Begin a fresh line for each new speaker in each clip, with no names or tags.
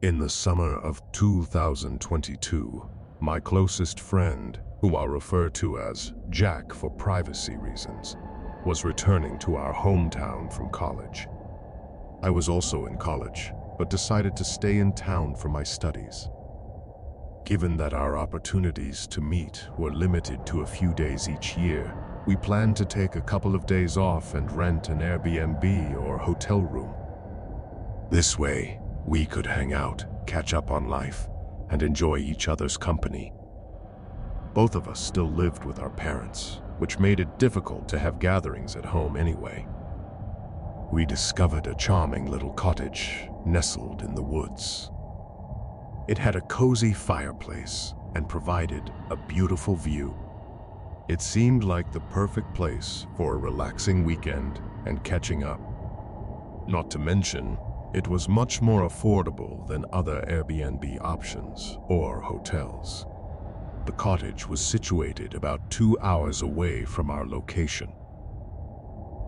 In the summer of 2022, my closest friend, who I'll refer to as Jack for privacy reasons, was returning to our hometown from college. I was also in college, but decided to stay in town for my studies. Given that our opportunities to meet were limited to a few days each year, we planned to take a couple of days off and rent an Airbnb or hotel room. This way, we could hang out, catch up on life, and enjoy each other's company. Both of us still lived with our parents, which made it difficult to have gatherings at home anyway. We discovered a charming little cottage nestled in the woods. It had a cozy fireplace and provided a beautiful view. It seemed like the perfect place for a relaxing weekend and catching up. Not to mention, it was much more affordable than other Airbnb options or hotels. The cottage was situated about 2 hours away from our location.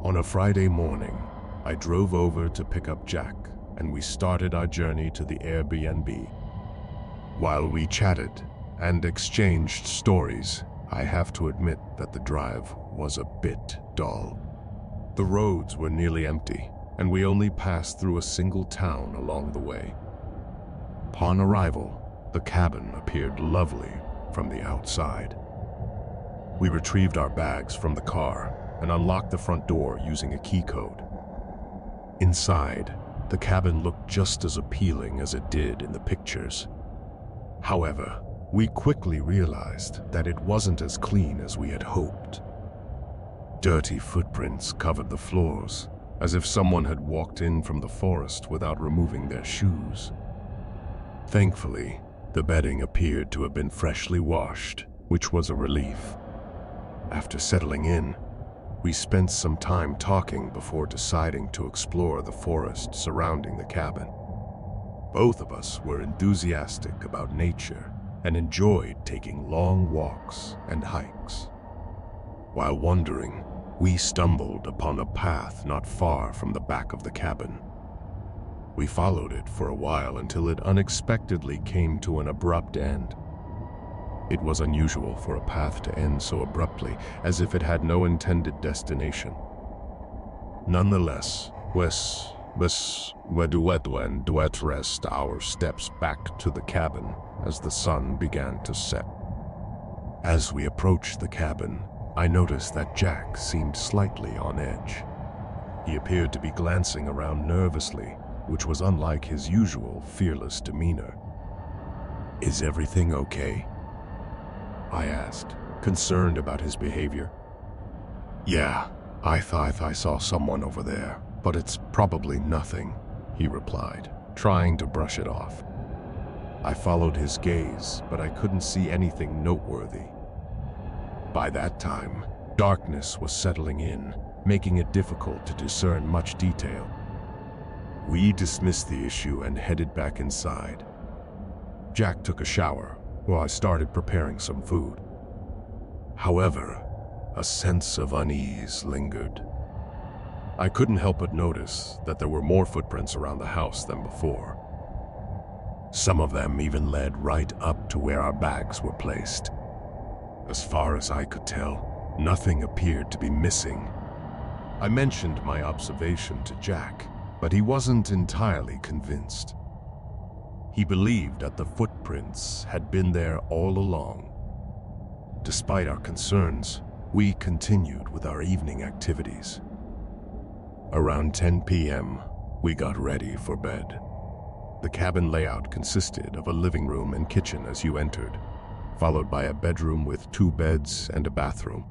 On a Friday morning, I drove over to pick up Jack, and we started our journey to the Airbnb. While we chatted and exchanged stories, I have to admit that the drive was a bit dull. The roads were nearly empty, and we only passed through a single town along the way. Upon arrival, the cabin appeared lovely from the outside. We retrieved our bags from the car and unlocked the front door using a key code. Inside, the cabin looked just as appealing as it did in the pictures. However, we quickly realized that it wasn't as clean as we had hoped. Dirty footprints covered the floors, as if someone had walked in from the forest without removing their shoes. Thankfully, the bedding appeared to have been freshly washed, which was a relief. After settling in, we spent some time talking before deciding to explore the forest surrounding the cabin. Both of us were enthusiastic about nature and enjoyed taking long walks and hikes. While wandering, we stumbled upon a path not far from the back of the cabin. We followed it for a while until it unexpectedly came to an abrupt end. It was unusual for a path to end so abruptly, as if it had no intended destination. Nonetheless, we retraced our steps back to the cabin as the sun began to set. As we approached the cabin, I noticed that Jack seemed slightly on edge. He appeared to be glancing around nervously, which was unlike his usual fearless demeanor. "Is everything okay?" I asked, concerned about his behavior. "Yeah, I thought I saw someone over there, but it's probably nothing," he replied, trying to brush it off. I followed his gaze, but I couldn't see anything noteworthy. By that time, darkness was settling in, making it difficult to discern much detail. We dismissed the issue and headed back inside. Jack took a shower while I started preparing some food. However, a sense of unease lingered. I couldn't help but notice that there were more footprints around the house than before. Some of them even led right up to where our bags were placed. As far as I could tell, nothing appeared to be missing. I mentioned my observation to Jack, but he wasn't entirely convinced. He believed that the footprints had been there all along. Despite our concerns, we continued with our evening activities. Around 10 p.m., we got ready for bed. The cabin layout consisted of a living room and kitchen as you entered, followed by a bedroom with 2 beds and a bathroom.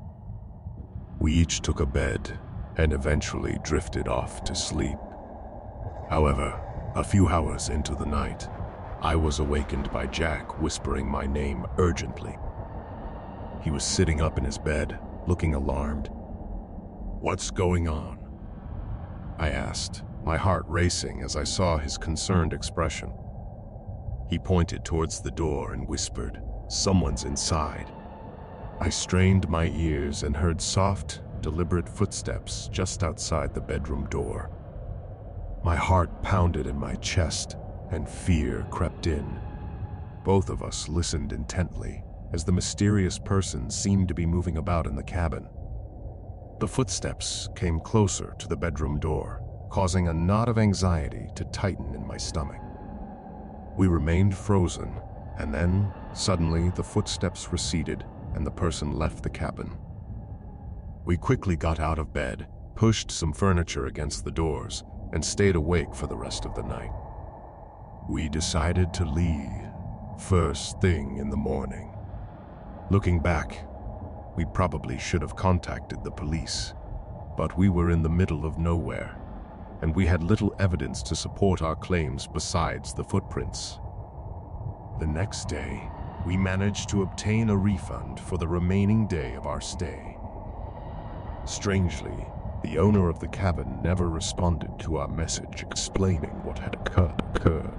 We each took a bed and eventually drifted off to sleep. However, a few hours into the night, I was awakened by Jack whispering my name urgently. He was sitting up in his bed, looking alarmed. "What's going on?" I asked, my heart racing as I saw his concerned expression. He pointed towards the door and whispered, "Someone's inside." I strained my ears and heard soft, deliberate footsteps just outside the bedroom door. My heart pounded in my chest, and fear crept in. Both of us listened intently as the mysterious person seemed to be moving about in the cabin. The footsteps came closer to the bedroom door, causing a knot of anxiety to tighten in my stomach. We remained frozen, and then, suddenly, the footsteps receded and the person left the cabin. We quickly got out of bed, pushed some furniture against the doors, and stayed awake for the rest of the night. We decided to leave first thing in the morning. Looking back, we probably should have contacted the police, but we were in the middle of nowhere, and we had little evidence to support our claims besides the footprints. The next day, we managed to obtain a refund for the remaining day of our stay. Strangely, the owner of the cabin never responded to our message explaining what had occurred.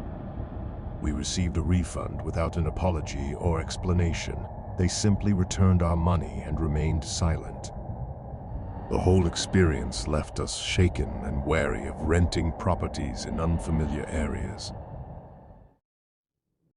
We received a refund without an apology or explanation. They simply returned our money and remained silent. The whole experience left us shaken and wary of renting properties in unfamiliar areas.